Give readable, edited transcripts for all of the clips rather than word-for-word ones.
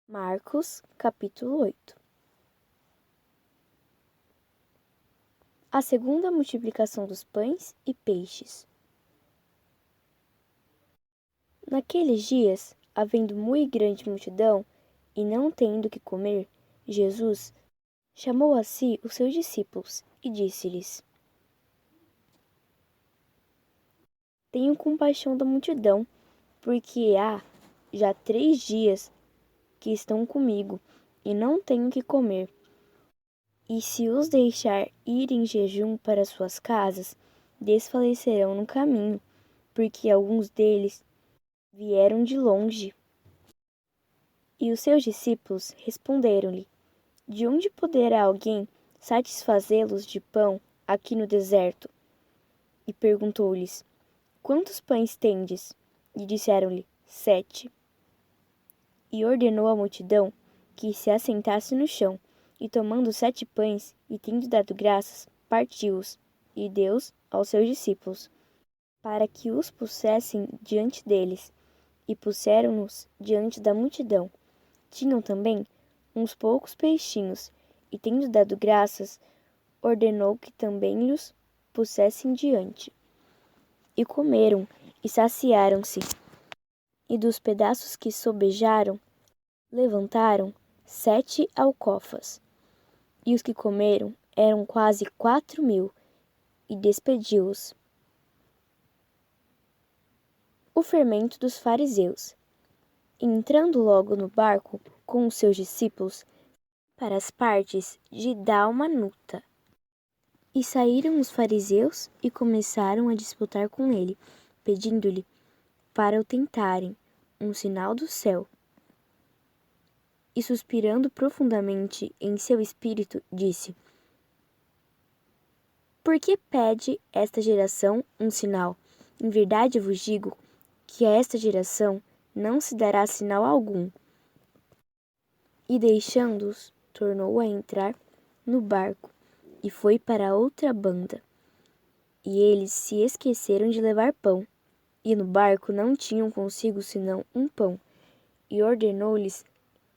Marcos, capítulo 8. A segunda multiplicação dos pães e peixes. Naqueles dias, havendo muito grande multidão, e não tendo que comer, Jesus chamou a si os seus discípulos e disse-lhes: Tenho compaixão da multidão, porque há já 3 dias que estão comigo, e não tenho que comer. E se os deixar ir em jejum para suas casas, desfalecerão no caminho, porque alguns deles vieram de longe. E os seus discípulos responderam-lhe: De onde poderá alguém satisfazê-los de pão aqui no deserto? E perguntou-lhes: Quantos pães tendes? E disseram-lhe: 7. E ordenou à multidão que se assentasse no chão, e tomando 7 pães, e tendo dado graças, partiu-os, e deu-os aos seus discípulos, para que os pusessem diante deles, e puseram-nos diante da multidão. Tinham também uns poucos peixinhos, e tendo dado graças, ordenou que também lhes pusessem diante. E comeram, e saciaram-se, e dos pedaços que sobejaram, levantaram 7 alcofas. E os que comeram eram quase 4.000, e despediu-os. O fermento dos fariseus. E entrando logo no barco com os seus discípulos para as partes de Dalmanuta. E saíram os fariseus e começaram a disputar com ele, pedindo-lhe para o tentarem, um sinal do céu. E suspirando profundamente em seu espírito, disse: Por que pede esta geração um sinal? Em verdade vos digo que a esta geração não se dará sinal algum. E deixando-os, tornou a entrar no barco e foi para a outra banda. E eles se esqueceram de levar pão, e no barco não tinham consigo senão um pão. E ordenou-lhes,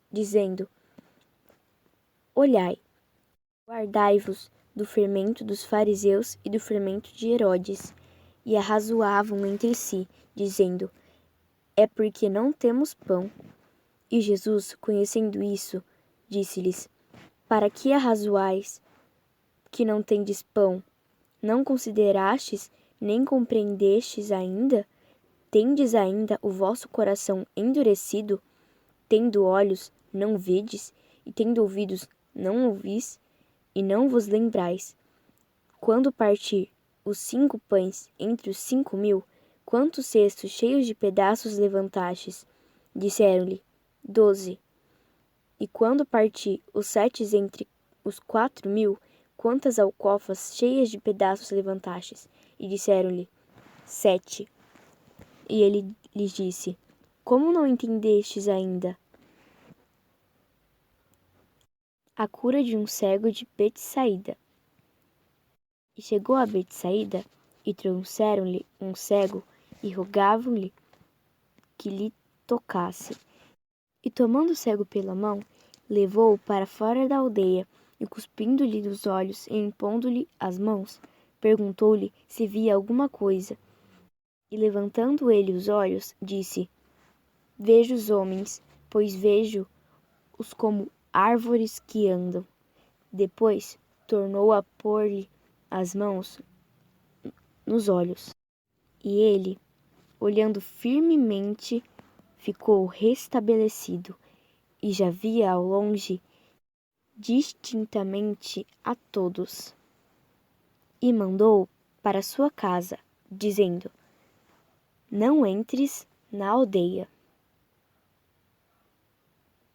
dizendo: Olhai, guardai-vos do fermento dos fariseus e do fermento de Herodes. E arrazoavam entre si, dizendo: É porque não temos pão. E Jesus, conhecendo isso, disse-lhes: Para que arrazoais que não tendes pão? Não considerastes, nem compreendestes ainda? Tendes ainda o vosso coração endurecido? Tendo olhos, não vedes, e tendo ouvidos, não ouvis, e não vos lembrais. Quando parti os 5 pães entre os 5.000, quantos cestos cheios de pedaços levantastes? Disseram-lhe: 12. E quando parti os 7 entre os 4.000, quantas alcofas cheias de pedaços levantastes? E disseram-lhe: 7. E ele lhes disse: Como não entendestes ainda? A cura de um cego de Betsaída. E chegou a Betsaída, e trouxeram-lhe um cego, e rogavam-lhe que lhe tocasse. E tomando o cego pela mão, levou-o para fora da aldeia, e cuspindo-lhe dos olhos e impondo-lhe as mãos, perguntou-lhe se via alguma coisa. E levantando ele os olhos, disse: Vejo os homens, pois vejo-os como árvores que andam. Depois tornou a pôr-lhe as mãos nos olhos. E ele, olhando firmemente, ficou restabelecido, e já via ao longe distintamente a todos. E mandou para sua casa, dizendo: Não entres na aldeia.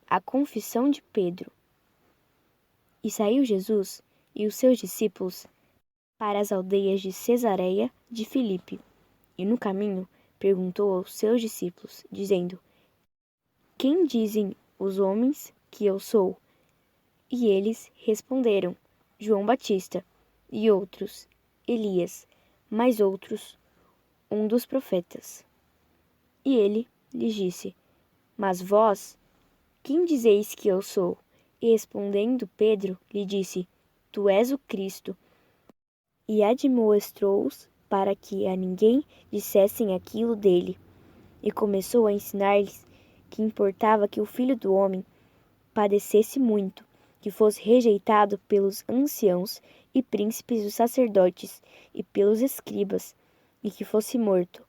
A confissão de Pedro. E saiu Jesus e os seus discípulos para as aldeias de Cesareia de Filipe. E no caminho perguntou aos seus discípulos, dizendo: Quem dizem os homens que eu sou? E eles responderam: João Batista, e outros, Elias, mais outros, um dos profetas. E ele lhes disse: Mas vós, quem dizeis que eu sou? E respondendo Pedro, lhe disse: Tu és o Cristo. E admoestou-os para que a ninguém dissessem aquilo dele. E começou a ensinar-lhes que importava que o Filho do Homem padecesse muito, que fosse rejeitado pelos anciãos e príncipes dos sacerdotes e pelos escribas, e que fosse morto,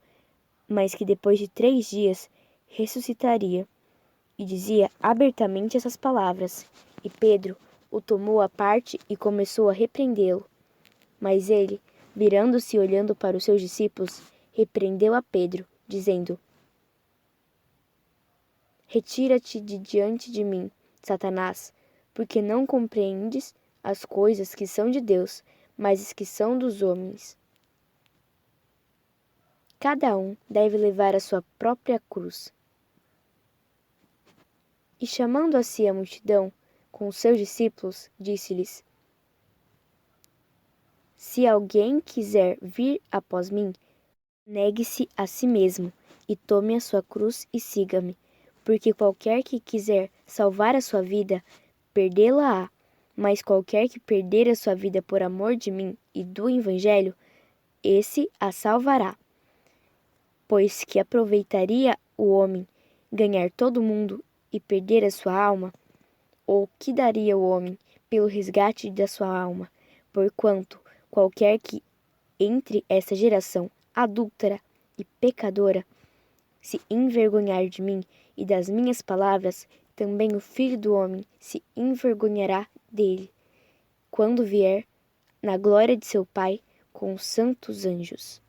mas que depois de 3 dias ressuscitaria. E dizia abertamente essas palavras. E Pedro o tomou à parte e começou a repreendê-lo. Mas ele, virando-se e olhando para os seus discípulos, repreendeu a Pedro, dizendo: Retira-te de diante de mim, Satanás, porque não compreendes as coisas que são de Deus, mas as que são dos homens. Cada um deve levar a sua própria cruz. E chamando a si a multidão, com os seus discípulos, disse-lhes: Se alguém quiser vir após mim, negue-se a si mesmo, e tome a sua cruz e siga-me. Porque qualquer que quiser salvar a sua vida, perdê-la-á. Mas qualquer que perder a sua vida por amor de mim e do Evangelho, esse a salvará. Pois que aproveitaria o homem ganhar todo o mundo e perder a sua alma? Ou que daria o homem pelo resgate da sua alma? Porquanto qualquer que entre essa geração adúltera e pecadora se envergonhar de mim e das minhas palavras, também o Filho do Homem se envergonhará dele, quando vier na glória de seu Pai com os santos anjos.